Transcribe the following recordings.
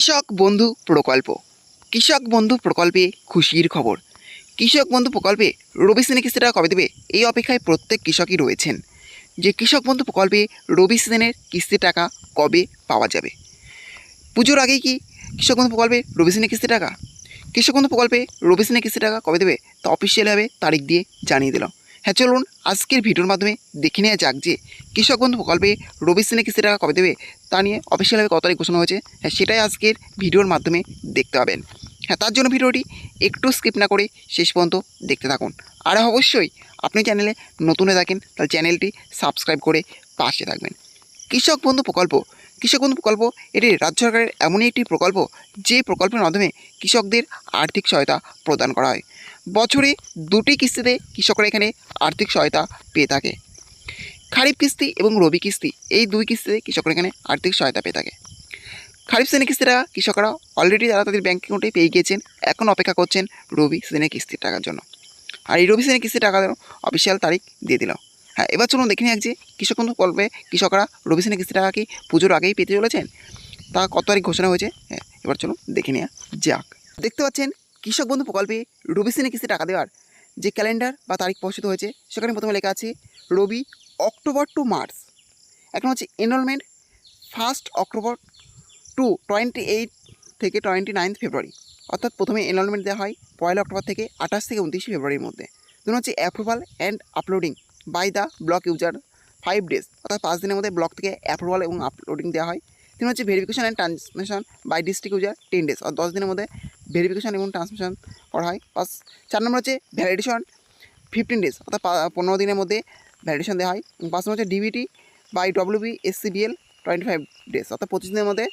কৃষক বন্ধু প্রকল্প। কৃষক বন্ধু প্রকল্পে খুশির খবর। কৃষক বন্ধু প্রকল্পে রবি সিজনে কিস্তি টাকা কবে দেবে এই অপেক্ষায় প্রত্যেক কৃষকই রয়েছেন যে কৃষক বন্ধু প্রকল্পে রবি সিজনের কিস্তি টাকা কবে পাওয়া যাবে। পুজোর আগেই কি কৃষক বন্ধু প্রকল্পে রবি সিজনের কিস্তি টাকা কৃষক বন্ধু প্রকল্পে রবি সিজনের কিস্তি টাকা কবে দেবে তা অফিসিয়ালভাবে তারিখ দিয়ে জানিয়ে দিল। হ্যাঁ, চলুন আজকের ভিডিওর মাধ্যমে দেখে নেওয়া যাক যে কৃষক বন্ধু প্রকল্পে রবি সিজনের কিস্তি টাকা কবে দেবে তা নিয়ে অফিসিয়ালভাবে কত তারিখ ঘোষণা হয়েছে। হ্যাঁ, সেটাই আজকের ভিডিওর মাধ্যমে দেখতে পাবেন। হ্যাঁ, তার জন্য ভিডিওটি একটু স্কিপ না করে শেষ পর্যন্ত দেখতে থাকুন। আর অবশ্যই আপনি চ্যানেলে নতুন হয়ে থাকেন তাহলে চ্যানেলটি সাবস্ক্রাইব করে পাশে থাকবেন। কৃষক বন্ধু প্রকল্প। কৃষক বন্ধু প্রকল্প এটি রাজ্য সরকারের এমনই একটি প্রকল্প যে প্রকল্পের মাধ্যমে কৃষকদের আর্থিক সহায়তা প্রদান করা হয়। বছরে দুটি কিস্তিতে কৃষকরা এখানে আর্থিক সহায়তা পেয়ে থাকে। খারিফ কিস্তি এবং রবি কিস্তি এই দুই কিস্তিতে কৃষকরা এখানে আর্থিক সহায়তা পেয়ে থাকে। খারিফ সিজনের কিস্তিটা কৃষকরা অলরেডি তারা তাদের ব্যাঙ্ক অ্যাকাউন্টে পেয়ে গিয়েছেন, এখন অপেক্ষা করছেন রবি সিজনের কিস্তির টাকার জন্য। আর এই রবি সিজনের কিস্তির টাকা অফিসিয়াল তারিখ দিয়ে দিল। হ্যাঁ, এবার চলুন দেখে নিই যে কৃষক বন্ধু প্রকল্পে কৃষকরা রবি সিজনের কিস্তি টাকা কি পুজোর আগেই পেতে চলেছেন, তা কত তারিখ ঘোষণা হয়েছে। হ্যাঁ, এবার চলুন দেখে নেওয়া যাক। দেখতে পাচ্ছেন কৃষক বন্ধু প্রকল্পে রবি সিজনের কিস্তি টাকা দেওয়ার যে ক্যালেন্ডার বা তারিখ প্রকাশিত হয়েছে সেখানে প্রথমে লেখা আছে রবি অক্টোবর টু মার্চ। এখন হচ্ছে এনরোলমেন্ট 1 অক্টোবর টু 28 থেকে 29 ফেব্রুয়ারি, অর্থাৎ প্রথমে এনরোলমেন্ট দেওয়া হয় 1 অক্টোবর থেকে 28 থেকে 29 ফেব্রুয়ারির মধ্যে। দুটো হচ্ছে approval and uploading by the block user 5 days, অর্থাৎ 5 দিনের মধ্যে ব্লক থেকে অ্যাপ্রুভাল এবং আপলোডিং দেওয়া হয়। তিন হচ্ছে verification and transmission by district user 10 days, আর 10 দিনের মধ্যে ভেরিফিকেশন এবং ট্রান্সমিশন করা হয়। 4 নম্বর হচ্ছে ভ্যালিডেশন 15 ডেজ, অর্থাৎ 15 দিনের মধ্যে ভ্যালিডেশন দেওয়া হয়। এবং 5 নম্বর হচ্ছে ডিবিটি বাই WBSCBL 25 ডেজ, অর্থাৎ 25 দিনের মধ্যে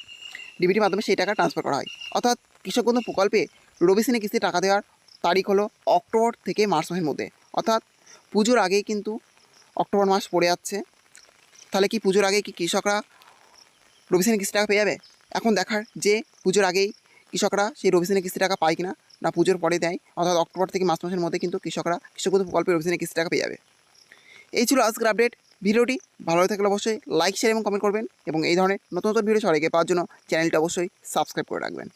ডিবিটির মাধ্যমে সেই টাকা ট্রান্সফার করা হয়। অর্থাৎ কৃষক বন্ধু প্রকল্পে রবি সিজনে কিস্তির টাকা দেওয়ার তারিখ হলো অক্টোবর থেকে মার্চ মাসের মধ্যে, অর্থাৎ পুজোর আগেই কিন্তু অক্টোবর মাস পড়ে যাচ্ছে। তাহলে কি পুজোর আগে কি কৃষকরা রবি সিজনে কিস্তি টাকা পেয়ে যাবে? এখন দেখার যে পুজোর আগেই কৃষকরা সেই রবি সিজনে কিস্তি টাকা পায় কিনা, না পুজোর পরে দেয়, অর্থাৎ অক্টোবর থেকে মার্চ মাসের মধ্যে কিন্তু কৃষকরা কৃষক বন্ধু প্রকল্পে রবি সিজনে কিস্তি টাকা পেয়ে যাবে। এই ছিল আজকের আপডেট। ভিডিওটি ভালো লাগলে অবশ্যই লাইক, শেয়ার এবং কমেন্ট করবেন এবং এই ধরনের নতুন নতুন ভিডিও সবাইকে পাওয়ার জন্য চ্যানেলটা অবশ্যই সাবস্ক্রাইব করে রাখবেন।